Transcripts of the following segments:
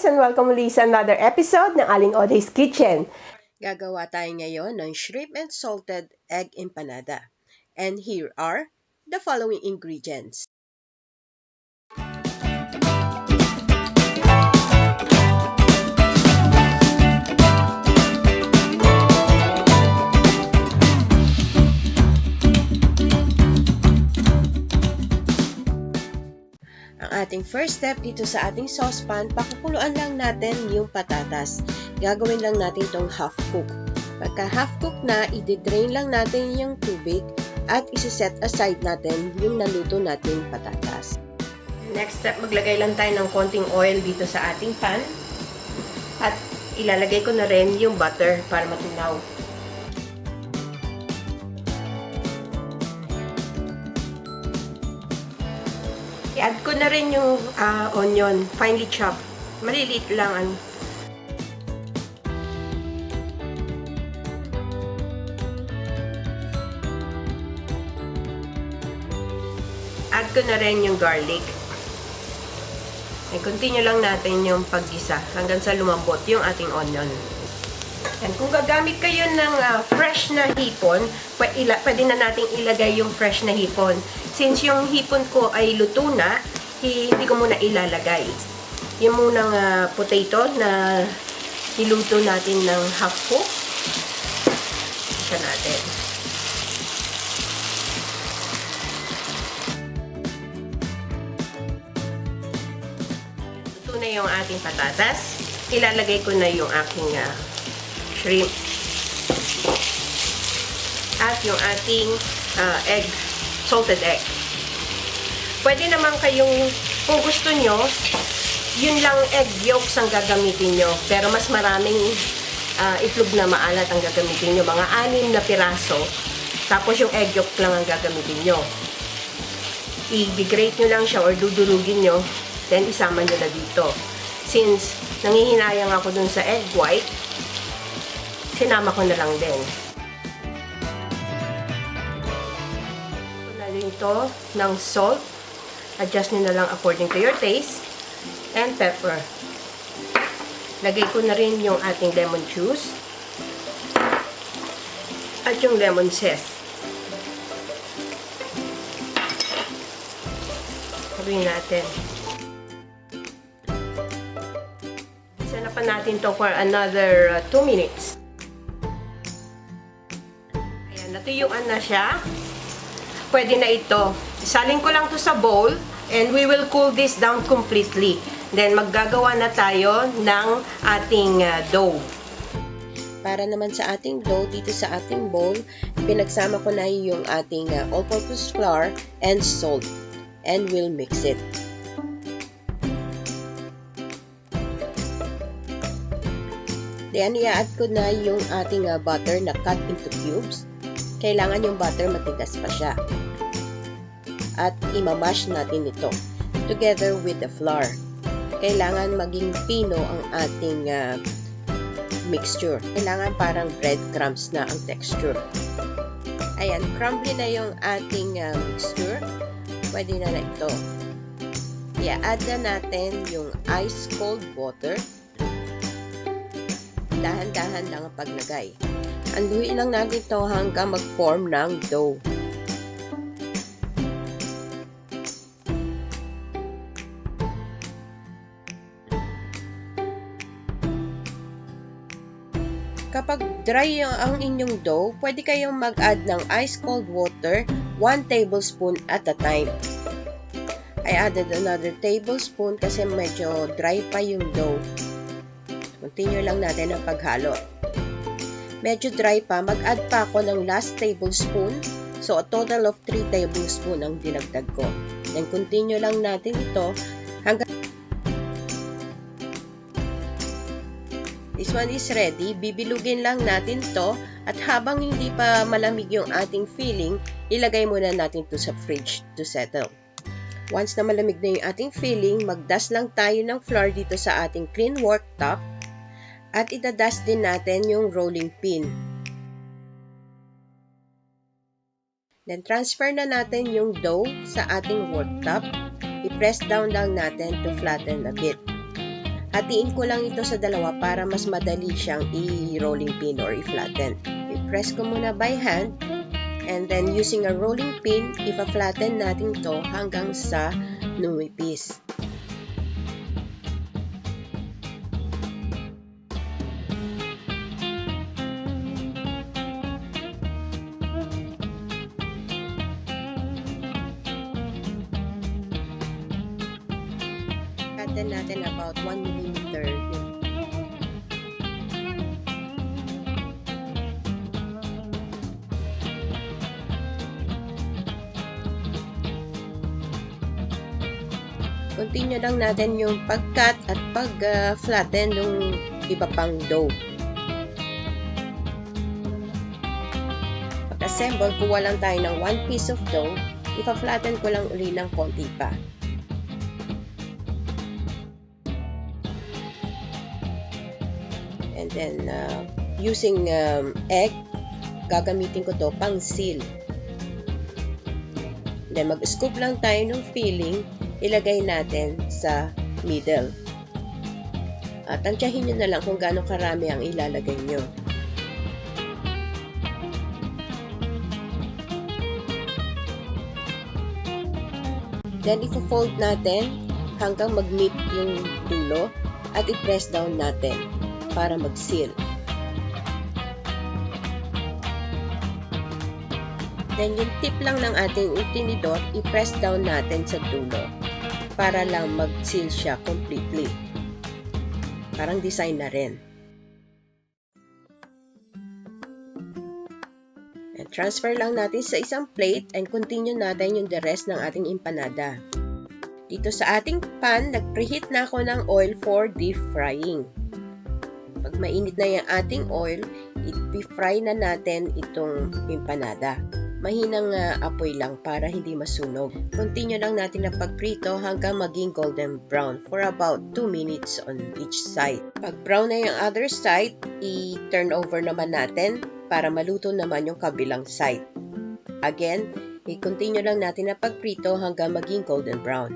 and welcome muli sa another episode ng Aling Oday's Kitchen. Gagawa tayo ngayon ng shrimp and salted egg empanada. And here are the following ingredients. Ang ating first step dito sa ating saucepan, pakukuluan lang natin yung patatas. Gagawin lang natin itong half cook. Pagka half cook na, i-drain lang natin yung tubig at isi-set aside natin yung naluto nating patatas. Next step, maglagay lang tayo ng konting oil dito sa ating pan. At ilalagay ko na rin yung butter para matunaw. I-add ko na rin yung onion, finely chopped. Maliliit lang. Add ko na rin yung garlic. And continue lang natin yung paggisa hanggang sa lumambot yung ating onion. And kung gagamit kayo ng fresh na hipon, pwede na nating ilagay yung fresh na hipon. Since yung hipon ko ay luto na, hindi ko muna ilalagay. Yung munang potato na niluto natin ng half cook, isa natin. Luto na yung ating patatas. Ilalagay ko na yung aking shrimp at yung ating egg, salted egg. Pwede naman kayong, kung gusto nyo, yun lang egg yolks ang gagamitin nyo. Pero mas maraming itlog na maalat ang gagamitin nyo. Mga 6 na piraso. Tapos yung egg yolk lang ang gagamitin nyo. I-grate nyo lang siya or dudurugin nyo. Then isama nyo na dito. Since nangihinayang ako dun sa egg white, sinama ko na lang din. Ito na rin ito ng salt. Adjust nyo na lang according to your taste. And pepper. Lagay ko na rin yung ating lemon juice. At yung lemon zest. Haluin natin. Isa na pa natin to for another 2 minutes. Natuyuan na siya. Pwede na ito. Isalin ko lang to sa bowl and we will cool this down completely. Then maggagawa na tayo ng ating dough. Para naman sa ating dough, dito sa ating bowl, pinagsama ko na yung ating all-purpose flour and salt. And we'll mix it. Then i-add ko na yung ating butter na cut into cubes. Kailangan yung butter matigas pa siya. At imamash natin ito together with the flour. Kailangan maging pino ang ating mixture. Kailangan parang breadcrumbs na ang texture. Ayan, crumbly na yung ating mixture. Pwede na ito. I-add na natin yung ice cold water. Dahan-dahan lang ang paglagay. Anduin lang natin ito hanggang mag-form ng dough. Kapag dry ang inyong dough, pwede kayong mag-add ng ice cold water 1 tablespoon at a time. I added another tablespoon kasi medyo dry pa yung dough. Continue lang natin ang paghalo. Medyo dry pa, mag-add pa ako ng last tablespoon. So, a total of 3 tablespoon ang dinagdag ko. Then, continue lang natin ito hanggang this one is ready. Bibilugin lang natin to at habang hindi pa malamig yung ating filling, ilagay muna natin to sa fridge to settle. Once na malamig na yung ating filling, mag-dust lang tayo ng flour dito sa ating clean worktop. At itadust din natin yung rolling pin. Then, transfer na natin yung dough sa ating worktop. I-press down lang natin to flatten a bit. Hatiin ko lang ito sa dalawa para mas madali siyang i-rolling pin or i-flatten. I-press ko muna by hand and then using a rolling pin, ipa-flatten natin to hanggang sa numipis. Flatten natin about 1 mm. Continue lang natin yung pag-cut at pag-flatten yung iba pang dough. Pag-assemble, kuha lang tayo ng 1 piece of dough. Ipa-flatten ko lang uli ng konti pa. And then, using egg, gagamitin ko to pang seal. Then, mag-scoop lang tayo ng filling, ilagay natin sa middle. At tansyahin nyo na lang kung gaano karami ang ilalagay nyo. Then, i-fold natin hanggang mag-meet yung dulo at i-press down natin para mag-seal. Then, yung tip lang ng ating utinidor, i-press down natin sa dulo para lang mag-seal siya completely. Parang design na rin. And transfer lang natin sa isang plate and continue natin yung the rest ng ating empanada. Dito sa ating pan, nag-preheat na ako ng oil for deep frying. Pag mainit na yung ating oil, i-fry na natin itong empanada. Mahinang apoy lang para hindi masunog. Continue lang natin na pagprito hanggang maging golden brown for about 2 minutes on each side. Pag brown na yung other side, i-turn over naman natin para maluto naman yung kabilang side. Again, i-continue lang natin na pagprito hanggang maging golden brown.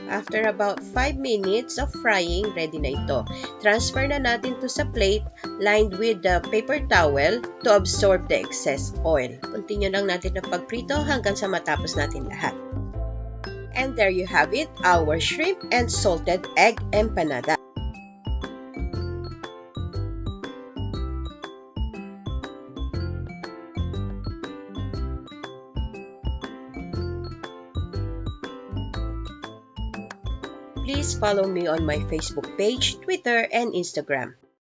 After about 5 minutes of frying, ready na ito. Transfer na natin to sa plate lined with the paper towel to absorb the excess oil. Continue lang natin na pagprito hanggang sa matapos natin lahat. And there you have it, our shrimp and salted egg empanada. Please follow me on my Facebook page, Twitter, and Instagram.